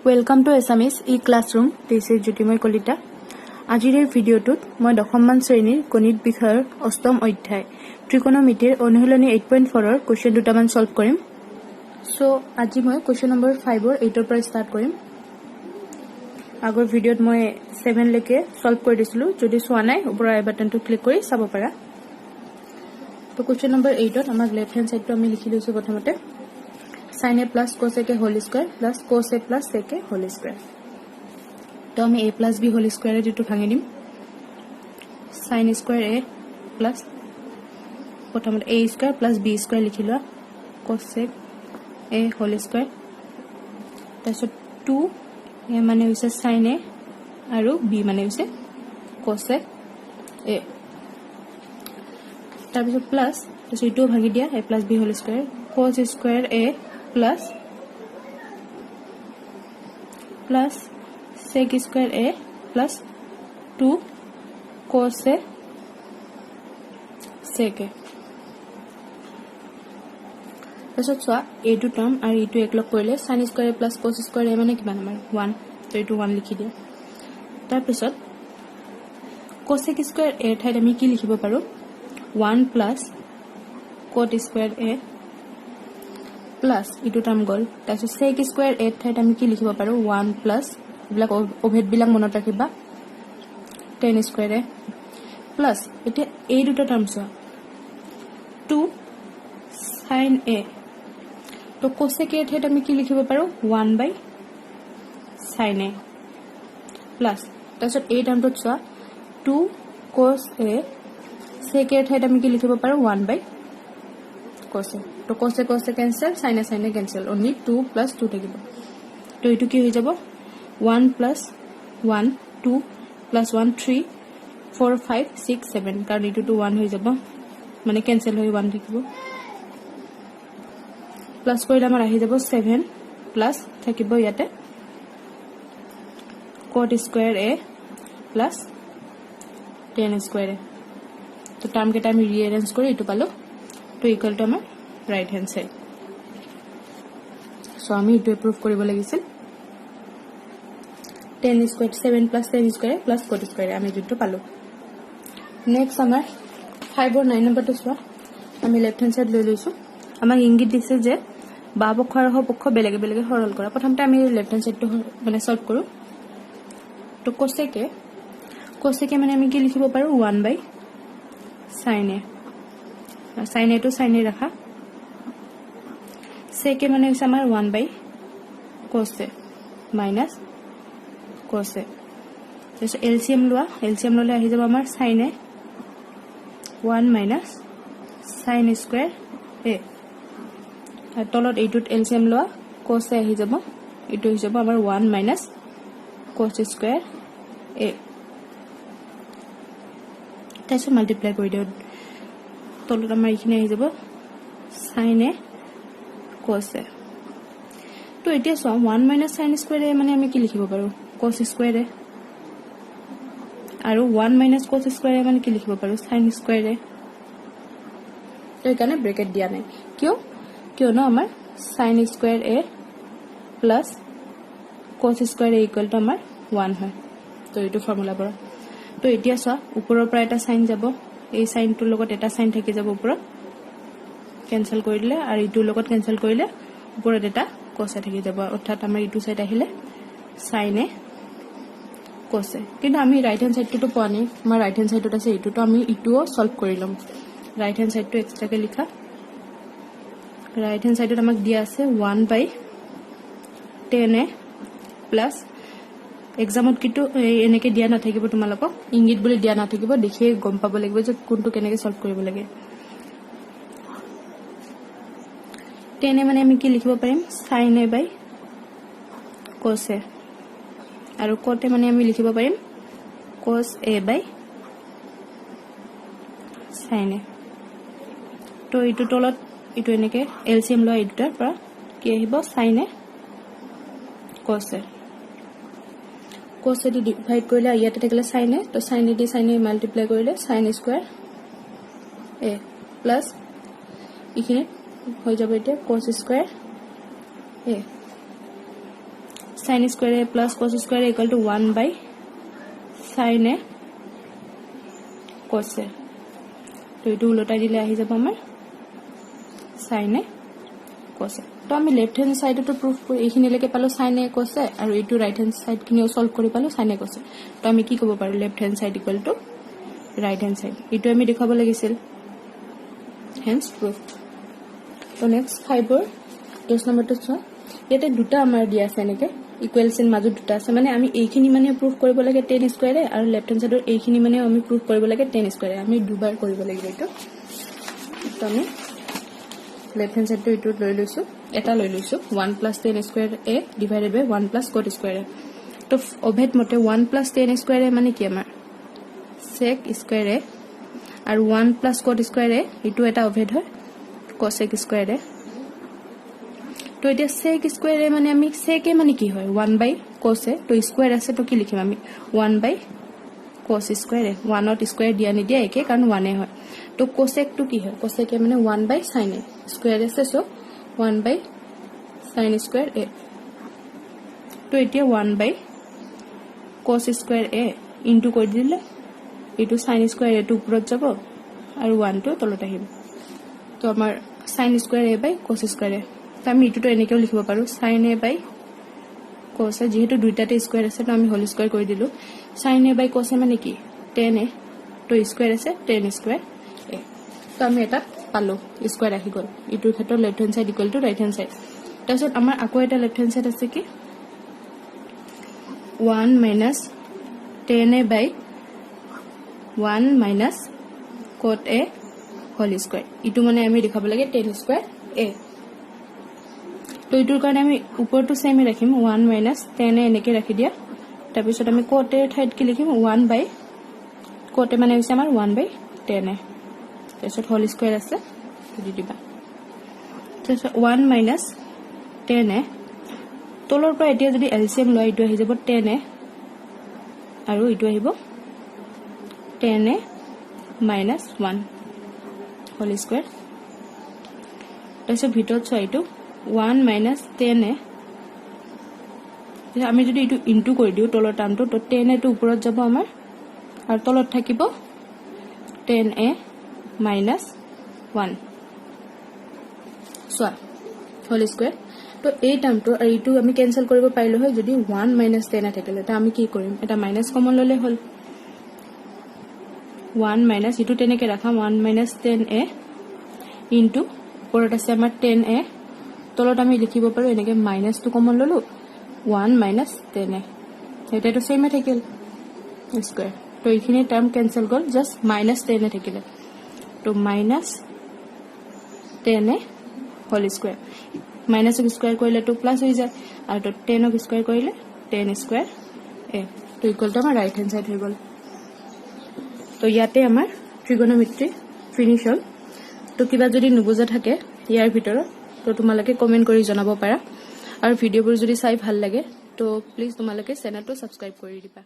Welcome to Assamese e-classroom. This is Jyotimoi Kolita. আজিৰ ভিডিঅ'টোত মই দশমমান শ্ৰেণীৰ গণিত বিষয়ৰ অষ্টম অধ্যায় ত্ৰিকোণমিতিৰ অনুশীলনী 8.4 ৰ কোৱেশ্চন দুটামান সলভ কৰিম। সো আজি মই কোৱেশ্চন নম্বৰ 5 ৰ 8 ৰ পৰা ষ্টাৰ্ট কৰিম। আগৰ ভিডিঅ'ত মই 7 লৈকে সলভ কৰি দিছিলো। যদি চোৱা নাই ওপৰৰ আই বাটনটো ক্লিক কৰি চাব পাৰা। তো কোৱেশ্চন নম্বৰ 8 ত আমাক লেফট হ্যান্ড সাইডটো আমি লিখি লৈছো প্ৰথমতে sin a plus cos a whole square plus cos a plus sec a whole square. तो हमें a plus b whole square है जो भांगे दिम sin square a plus प्रथम a square plus b square लिखी लो cos sec a whole square तैसो 2 ये माने उसे sin a आरु b माने उसे cos sec a तार बिसो plus तैसो इटो भांगे दिया a plus b whole square cos square a plus sec square a plus 2 cos a sec a तसो चुआ a टू टर्म और e टू एक लग करले sin square a plus cos square a माने किमान हमर 1 तो e टू 1 लिखि दिया तार पिছত cos square a ठाइत আমি কি লিখিব পাৰো 1 plus cot square a plus into term गल तासो sec square a ठाइत আমি কি লিখিব পাৰো 1 plus ब्लैक ओभेट बिलाक मनत राखिबा tan square a plus एते a दुटा टर्म्स 2 sin a तो cosec a ठाइत আমি কি লিখিব পাৰো 1 by sin a plus Taso a term तो चुआ 2 cos a sec a ठाइत আমি কি লিখিব পাৰো 1 by cos a तो cos a cancel sin a cancel only 2 plus 2 থাকিব तो इटु কি হৈ যাব 1 plus 1 2 plus 1 3 4 5 6 7 कारण इटु तो 1 হৈ যাব মানে कैंसिल হৈ 1 থাকিব प्लस কৰিলে আমাৰ আহি যাব 7 প্লাস থাকিব ইয়াতে cot square a plus tan square a তো টার্ম কেটা আমি রিঅ্যারেঞ্জ কৰি ইটু পালো तो इक्वल टू আমাৰ राइट हैंड साइड सो আমি ইটু প্ৰুফ কৰিব লাগিছিল tan square 7 plus tan square plus cot square আমি যোনটো পালো নেক্সট আমাৰ 5 और 9 নম্বৰ তো চোৱা আমি লেফট হ্যান্ড সাইড লৈ লৈছো আমাক ইংগিত দিছে যে বা পক্ষ আৰু পক্ষ বেলেগে বেলেগে সৰল কৰা প্ৰথমতে আমি লেফট হ্যান্ড সাইডটো মানে সলভ কৰো তো cosec মানে আমি কি লিখিব পাৰো 1 by sin a sin a to sin a ৰাখা sec a মানে হইছে আমাৰ 1 by cos a minus cos a তাহলে এলসিএম ললে আহি যাব আমাৰ sin a 1 minus sin square a R তলত এইটোত এলসিএম লোৱা cos a আহি যাব এইটো হৈ যাব আমাৰ 1 minus cos square a তাহলে মাল্টিপ্লাই কৰি দিও তলত আমাৰ ইখিনি আহি যাব sin a cos a তো এতিয়া সম 1 minus sin square a মানে আমি কি লিখিব পাৰো cos square a আৰু 1 minus cos square a মানে কি লিখিব পাৰো sin square a তো এখানে ব্ৰ্যাকেট দিয়া নাই কিয় না আমাৰ sin square a plus cos square a equal to আমাৰ 1 হয় তো এইটো ফৰ্মুলা পৰা তো এতিয়া সা ওপৰৰ পৰা এটা সাইন যাব এই সাইনটোৰ লগত এটা সাইন থাকি যাব ওপৰত ক্যান্সেল কৰি দিলে আৰু ইটোৰ লগত ক্যান্সেল কৰিলে ওপৰত এটা cos থাকি যাব অৰ্থাৎ আমাৰ ইটো সাইড আহিলে sin a cos a কিন্তু আমি ৰাইট হ্যান্ড সাইডটো পোৱা নাই আমাৰ ৰাইট হ্যান্ড সাইডত আছে ইটো তো আমি ইটোও সলভ কৰি লম ৰাইট হ্যান্ড সাইডটো এক্সট্ৰাকে লিখা রাইট হ্যান্ড সাইডত আমাক দিয়া আছে 1 by tan a plus एग्जामत किटु এনেকে দিয়া না থাকিব তোমালোকক ইংগিত বুলি দিয়া না থাকিব দেখি গম পাব লাগিব যে কোনটো কেনেকে সলভ কৰিব লাগে tan a মানে আমি কি লিখিব পাৰিম sin a by cos a আৰু cot a মানে আমি লিখিব পাৰিম cos a by sin a তো ইটো তলত ইটো এনেকে এলসিএম লয় ইটোৰ পৰা কি আহিব sin a cos a cos a divide কৰিলে ইয়াতে থাকিলে sin a তো sin a মাল্টিপ্লাই কৰিলে sin square a প্লাস ইখিনি হৈ যাব এতিয়া cos square a sin square a plus cos square a equal to 1 by sin a cos a তো এটো উলটাই দিলে আহি যাব আমাৰ sin a cos a তো আমি লেফট হ্যান্ড সাইডে তো প্রুফ কৰি এইখিনিলৈকে পালো sin a cos a আৰু এটো ৰাইট হ্যান্ড সাইড খিনিও সলভ কৰি পালো sin a cos a তো আমি কি ক'ব পাৰো left hand side equal to right hand side এটো আমি দেখাব লাগিছিল hence proof তো নেক্সট 5 ৰ 10 নম্বৰটো চোৱা ইয়াতে দুটা আমাৰ দিয়া আছে এনেকে ইকুৱেলছ ইন মাজত দুটা আছে মানে আমি এইখিনি মানে প্ৰুফ কৰিব লাগে 10 স্কয়াৰ আৰু লেফট হ্যান্ড সাইডৰ এইখিনি মানে আমি প্ৰুফ কৰিব লাগে 10 স্কয়াৰ আমি দুবাৰ কৰিব লাগিব এটো তো আমি লেফট হ্যান্ড সাইডটো ইটো লৈ লৈছো এটা লৈ লৈছো 1 + 10 square a divided by 1 + cot square a তো অভেদ মতে 1 + 10 স্কয়াৰ a মানে কি আমাৰ sec স্কয়াৰ a আৰু 1 + cot স্কয়াৰ a ইটো এটা অভেদ হয় cosec স্কয়াৰ a তো এটা sec স্কয়াৰ a মানে আমি sec a মানে কি হয় 1 by cos a তো স্কয়াৰ আছে তো কি লিখিম আমি 1 by cos square a 1 to square দিয়া নি দিয়া একে কাৰণ 1 এ হয় তো cosec তো কি হয় cosec a মানে 1 by sin a স্কয়াৰ আছে so 1 by sin square a তো এতিয়া 1 by cos square a into কৰি দিলে এটো sin স্কয়াৰ a টো ওপৰত যাব আৰু 1 টো তলত আহিব তো আমাৰ sin square a by cos square a তো আমি ইটো এনেকেও লিখিব পাৰো sin a by cos a যেহেতু দুইটাতে স্কয়াৰ আছে তো আমি হোল স্কয়াৰ কৰি দিলো sin a by cos a মানে কি 10 a তো স্কয়াৰ আছে 10 স্কয়াৰ a তো আমি এটা পালো স্কয়াৰ আহি গল ইটোৰ ক্ষেত্ৰত left hand side equal to right hand side তাৰপিছত আমাৰ আকৌ এটা লেফট হ্যান্ড সাইড আছে কি 1 - 10a by 1 minus cot a whole square ইটো মানে আমি দেখাব লাগে 10 square a তো ইটোৰ কাৰণে আমি ওপৰটো সেম ৰাখিম 1 minus 10a এনেকে ৰাখি দিয়া তাৰ পিছত আমি cot a ঠাইত কি লিখিম 1 by cot a মানে হৈছে আমাৰ 1 by 10a তাৰপিছত whole square আছে দি দিবা তাৰপিছত 1 minus 10a তলৰ পৰা এতিয়া যদি এলসিএম লয় ইটো আহি যাব 10a আৰু ইটো আহিব 10a minus 1 whole square তাৰপিছত ভিতৰত চোৱা ইটো 1 minus 10a আমি যদি ইটো ইনটু কৰি দিও তলৰ টাৰ্মটো তো 10a টো ওপৰত যাব আমাৰ আৰু তলত থাকিব 10a minus 1 চোৱা whole square তো এই টাৰ্মটো আৰু ইটো আমি ক্যান্সেল কৰিব পাৰিলো হয় যদি 1 minus 10 থাকিলে তো আমি কি কৰিম এটা মাইনাস কমন ললে হল 1 minus ইটো তেনেকে ৰাখা 1 minus 10a into ওপৰত আছে আমাৰ 10a তলত আমি লিখিব পাৰো এনেকে মাইনাস টো কমন ললো 1 minus 10a এটা তো সেমে থাকিল স্কয়াৰ তো এইখিনি টাৰ্ম ক্যান্সেল গল জাস্ট minus 10a থাকিলে তো minus 10a whole square minus ক স্কয়াৰ কৰিলে তো প্লাস হৈ যায় আৰু তো 10 ক স্কয়াৰ কৰিলে 10 স্কয়াৰ a তো ইকুয়াল টু আমাৰ ৰাইট হ্যান্ড সাইড হৈ গল তো ইয়াতে আমাৰ ট্ৰিগোনোমেট্ৰি ফিনিশ হল তো কিবা যদি নুবুজা থাকে ইয়াৰ ভিতৰত তো তোমালোকে কমেন্ট কৰি জনাব পাৰা আৰু ভিডিওবোৰ যদি চাই ভাল লাগে তো প্লিজ তোমালোকে চেনেলটো সাবস্ক্ৰাইব কৰি দিবা